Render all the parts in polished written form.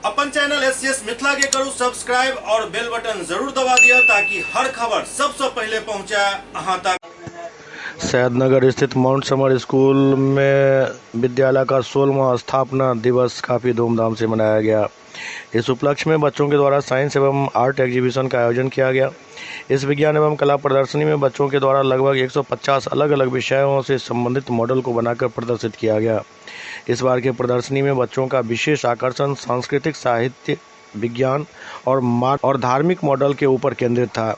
अपन channel SCS Mithila के करू subscribe और बेल बटन जरूर दबा दिया ताकि हर खबर सबसे पहले पहुंचा अहां तक। सैदनगर स्थित माउंट समर स्कूल में विद्यालय का 16वां स्थापना दिवस काफ़ी धूमधाम से मनाया गया। इस उपलक्ष्य में बच्चों के द्वारा साइंस एवं आर्ट एग्जीबिशन का आयोजन किया गया। इस विज्ञान एवं कला प्रदर्शनी में बच्चों के द्वारा लगभग 150 अलग अलग विषयों से संबंधित मॉडल को बनाकर प्रदर्शित किया गया। इस बार की प्रदर्शनी में बच्चों का विशेष आकर्षण सांस्कृतिक, साहित्य, विज्ञान और धार्मिक मॉडल के ऊपर केंद्रित था।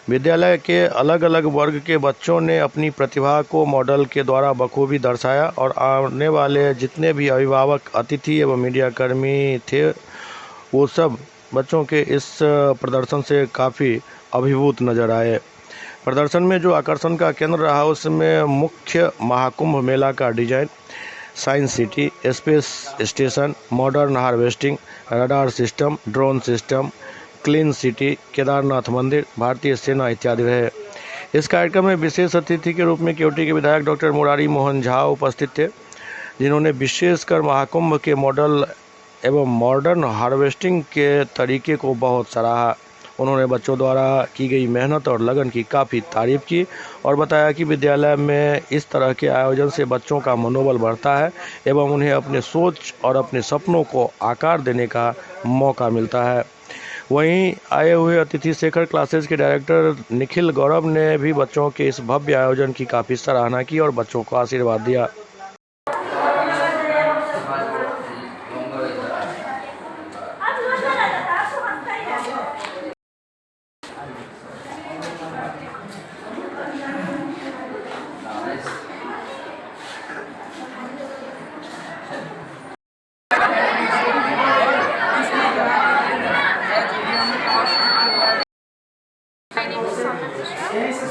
विद्यालय के अलग अलग वर्ग के बच्चों ने अपनी प्रतिभा को मॉडल के द्वारा बखूबी दर्शाया और आने वाले जितने भी अभिभावक, अतिथि एवं मीडियाकर्मी थे वो सब बच्चों के इस प्रदर्शन से काफ़ी अभिभूत नजर आए। प्रदर्शन में जो आकर्षण का केंद्र रहा उसमें मुख्य महाकुंभ मेला का design, science city, space station, modern harvesting, radar system, drone system, clean city, Kedarnath मंदिर, भारतीय सेना इत्यादि रहे। इस कार्यक्रम में विशेष अतिथि के रूप में केवटी के विधायक डॉक्टर मुरारी मोहन झा उपस्थित थे, जिन्होंने विशेषकर महाकुंभ के मॉडल एवं मॉडर्न हार्वेस्टिंग के तरीके को बहुत सराहा। उन्होंने बच्चों द्वारा की गई मेहनत और लगन की काफ़ी तारीफ की और बताया कि विद्यालय में इस तरह के आयोजन से बच्चों का मनोबल बढ़ता है एवं उन्हें अपने सोच और अपने सपनों को आकार देने का मौका मिलता है। वहीं आए हुए अतिथि शेखर क्लासेज के डायरेक्टर निखिल गौरव ने भी बच्चों के इस भव्य आयोजन की काफ़ी सराहना की और बच्चों को आशीर्वाद दिया।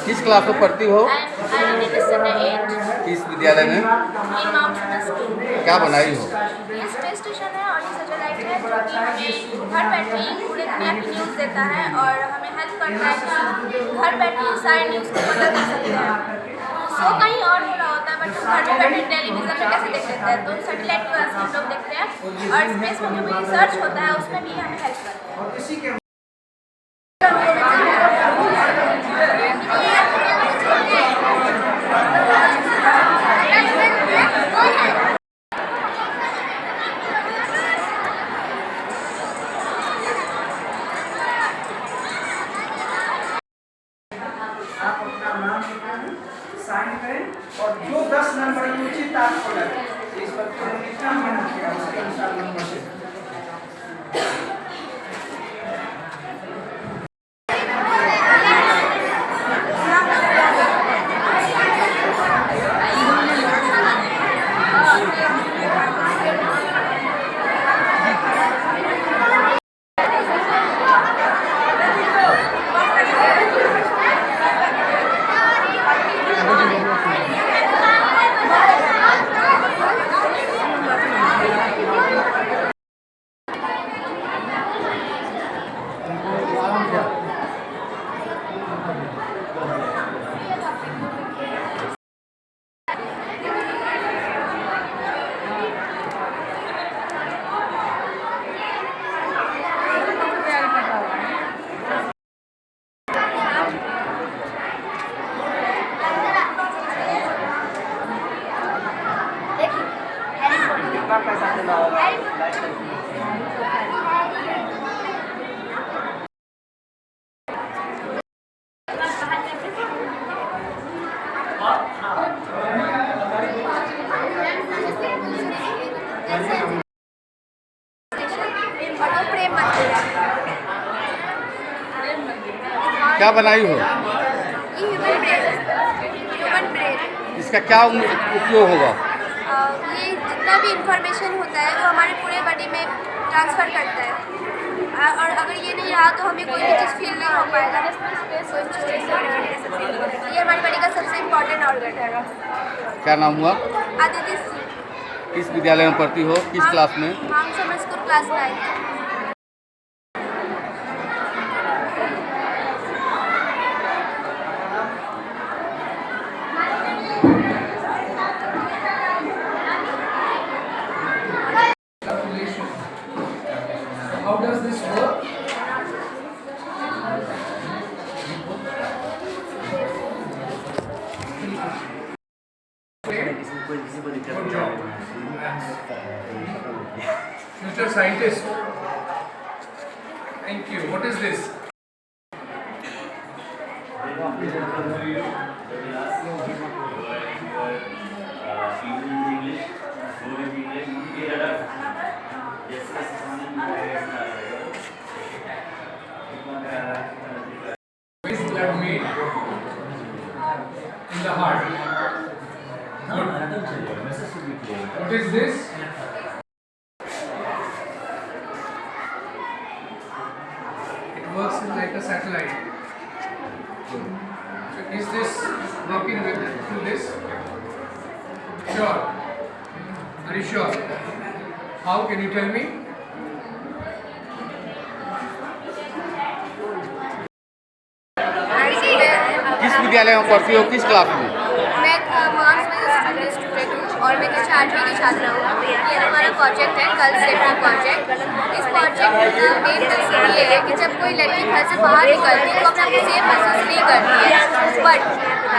किस क्लास में पढ़ती हो? किस विद्यालय में? क्या बनाई हो? ये स्पेस स्टेशन है और ये सैटेलाइट है जो कि हमें घर बैठे ही पूरे दुनिया की न्यूज़ देता है और हमें हेल्प करता है कि घर बैठे ही सारी न्यूज़ को पता कर सकते हैं। शो कहीं और हो रहा होता है बट हम घर में बैठे टेलीविजन में कैसे देख लेते हैं, तो सैटेलाइट की वजह से हम लोग देखते हैं और स्पेस में जो भी रिसर्च होता है उसमें भी हमें हेल्प करता है। आप अपना नाम लिखें, साइन करें और जो 10 नंबर की उचित आपको लगे इस बच्चे ने कितना मेहनत किया उसके अनुसार नंबर से पैसा देना होगा। क्या बनाई हो? Human brain. इसका क्या उपयोग होगा? ये जितना भी इंफॉर्मेशन होता है वो हमारे पूरे बॉडी में ट्रांसफ़र करता है और अगर ये नहीं रहा तो हमें कोई भी चीज़ फील नहीं हो पाएगा। ये हमारी बॉडी का सबसे इम्पोर्टेंट ऑर्गन है। क्या नाम हुआ? आदित्य सिंह। किस विद्यालय में पढ़ती हो? किस क्लास में? Mount Summer school class 9। How does this work? Good job. Future scientist. Thank you. What is this? Is blood made in the heart? Good. What is this? It works like a satellite. So is this working through this? Sure. Are you sure? How can you tell me? किस विद्यालय में पढ़ती हो, किस class में? मैं marks में student हूँ और मैं कक्षा 8वीं की छात्रा हूँ। ये हमारा प्रोजेक्ट है कल सेफ्टी प्रोजेक्ट। इस प्रोजेक्ट का मेन मकसद ये है कि जब कोई लड़की घर से बाहर निकलती है तो अपने आप को सेफ महसूस नहीं करती है, बट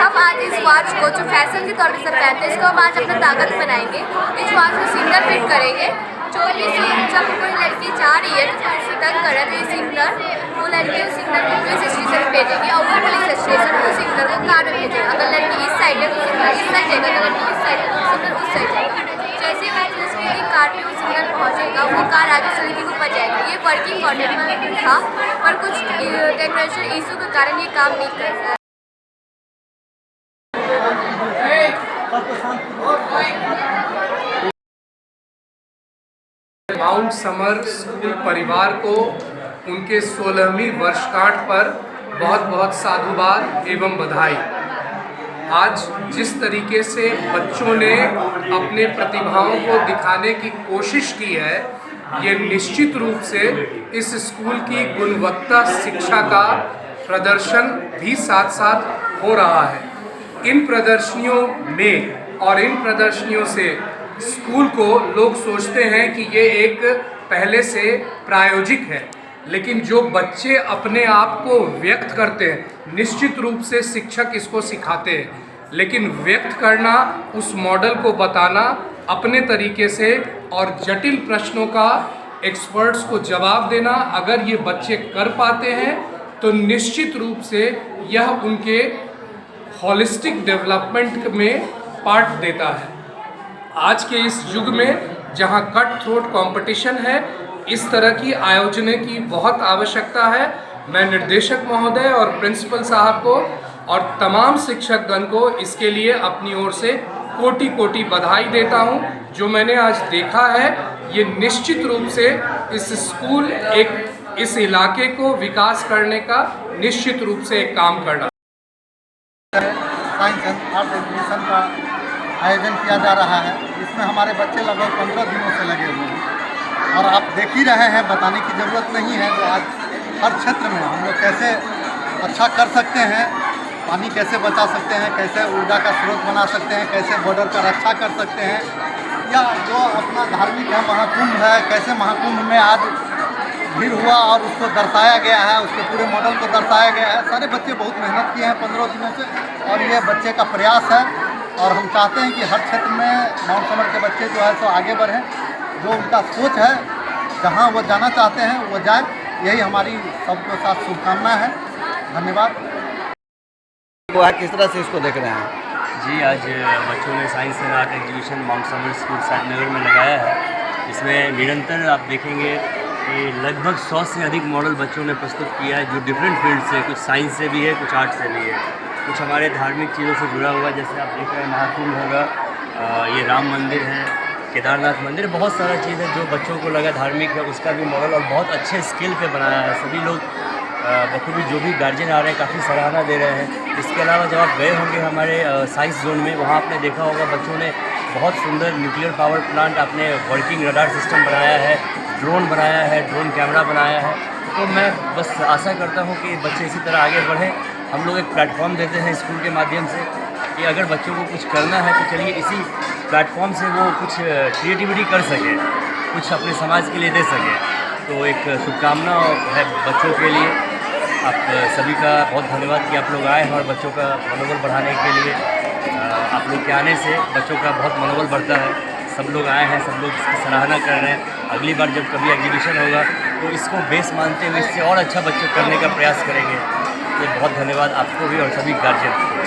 हम आज इस वॉच को जो फैशन के तौर पर सब पहनते हैं इसको हम आज अपना ताकत बनाएंगे। इस वॉच को सिग्नल फिट करेंगे जो भी जब कोई लड़की जा रही है तो उसे तंग करे तो ये सिग्नल वो लड़की उस सिग्नल को पुलिस स्टेशन भेजेगी और वो पुलिस स्टेशन उस सिग्नल को कार में भेजेगा। अगर लड़की इस साइड है तो सिग्नल इस साइड जाएगा, अगर लड़की इस साइड है तो सिग्नल उस साइड जाएगा। जैसे ही उसकी कार में वो सिग्नल पहुँचेगा वो कार आगे से लड़की को ऊपर जाएगी। ये वर्किंग मॉडल में था पर कुछ टेक्नोलॉजी इशू के कारण ये काम नहीं कर रहा है। माउंट समर स्कूल परिवार को उनके 16वीं वर्षगांठ पर बहुत बहुत साधुवाद एवं बधाई। आज जिस तरीके से बच्चों ने अपने प्रतिभाओं को दिखाने की कोशिश की है, ये निश्चित रूप से इस स्कूल की गुणवत्ता शिक्षा का प्रदर्शन भी साथ साथ हो रहा है। इन प्रदर्शनियों में और इन प्रदर्शनियों से स्कूल को लोग सोचते हैं कि ये एक पहले से प्रायोजिक है, लेकिन जो बच्चे अपने आप को व्यक्त करते हैं निश्चित रूप से शिक्षक इसको सिखाते हैं, लेकिन व्यक्त करना, उस मॉडल को बताना अपने तरीके से और जटिल प्रश्नों का एक्सपर्ट्स को जवाब देना, अगर ये बच्चे कर पाते हैं तो निश्चित रूप से यह उनके हॉलिस्टिक डेवलपमेंट में पार्ट देता है। आज के इस युग में जहां कट थ्रोट कंपटीशन है, इस तरह की आयोजनों की बहुत आवश्यकता है। मैं निर्देशक महोदय और प्रिंसिपल साहब को और तमाम शिक्षकगण को इसके लिए अपनी ओर से कोटि कोटि बधाई देता हूं। जो मैंने आज देखा है ये निश्चित रूप से इस स्कूल इस इलाके को विकास करने का निश्चित रूप से एक काम करना। साइंस एंड आर्ट एग्जीबिशन का आयोजन किया जा रहा है। इसमें हमारे बच्चे लगभग 15 दिनों से लगे हुए हैं और आप देख ही रहे हैं, बताने की ज़रूरत नहीं है। तो आज हर क्षेत्र में हम लोग कैसे अच्छा कर सकते हैं, पानी कैसे बचा सकते हैं, कैसे ऊर्जा का स्रोत बना सकते हैं, कैसे बॉर्डर का रक्षा कर सकते हैं, या जो अपना धार्मिक है महाकुंभ है, कैसे महाकुंभ में आज भीड़ हुआ और उसको दर्शाया गया है, उसके पूरे मॉडल को दर्शाया गया है। सारे बच्चे बहुत मेहनत किए हैं 15 दिनों से और ये बच्चे का प्रयास है और हम चाहते हैं कि हर क्षेत्र में माउंट समर के बच्चे जो है सो आगे बढ़ें। जो उनका सोच है, जहां वो जाना चाहते हैं वो जाए, यही हमारी सबके साथ शुभकामना है। धन्यवाद। वो है किस तरह से इसको देख रहे हैं? जी, आज बच्चों ने science and art exhibition Mount Summer School Sainagar में लगाया है। इसमें निरंतर आप देखेंगे कि लगभग 100 से अधिक मॉडल बच्चों ने प्रस्तुत किया है, जो डिफरेंट फील्ड से, कुछ साइंस से भी है, कुछ आर्ट से भी है, कुछ हमारे धार्मिक चीज़ों से जुड़ा हुआ, जैसे आप देख रहे हैं महाकुंभ होगा, ये राम मंदिर है, केदारनाथ मंदिर, बहुत सारा चीज़ है जो बच्चों को लगा धार्मिक है, उसका भी मॉडल और बहुत अच्छे स्केल पे बनाया है। सभी लोग बखूबी जो भी गार्जियन आ रहे हैं काफ़ी सराहना दे रहे हैं। इसके अलावा जब आप गए होंगे हमारे साइंस जोन में, वहाँ आपने देखा होगा बच्चों ने बहुत सुंदर न्यूक्लियर पावर प्लांट, आपने वर्किंग रडार सिस्टम बनाया है, ड्रोन बनाया है, ड्रोन कैमरा बनाया है। तो मैं बस आशा करता हूँ कि बच्चे इसी तरह आगे बढ़ें। हम लोग एक प्लेटफॉर्म देते हैं स्कूल के माध्यम से कि अगर बच्चों को कुछ करना है तो चलिए इसी प्लेटफॉर्म से वो कुछ क्रिएटिविटी कर सके, कुछ अपने समाज के लिए दे सके। तो एक शुभकामना है बच्चों के लिए। आप सभी का बहुत धन्यवाद कि आप लोग आए हैं और बच्चों का मनोबल बढ़ाने के लिए आप लोग के आने से बच्चों का बहुत मनोबल बढ़ता है। सब लोग आए हैं, सब लोग इसकी सराहना कर रहे हैं। अगली बार जब कभी एग्जीबिशन होगा तो इसको बेस मानते हुए इससे और अच्छा बच्चे करने का प्रयास करेंगे। तो बहुत धन्यवाद आपको भी और सभी गार्जियन को।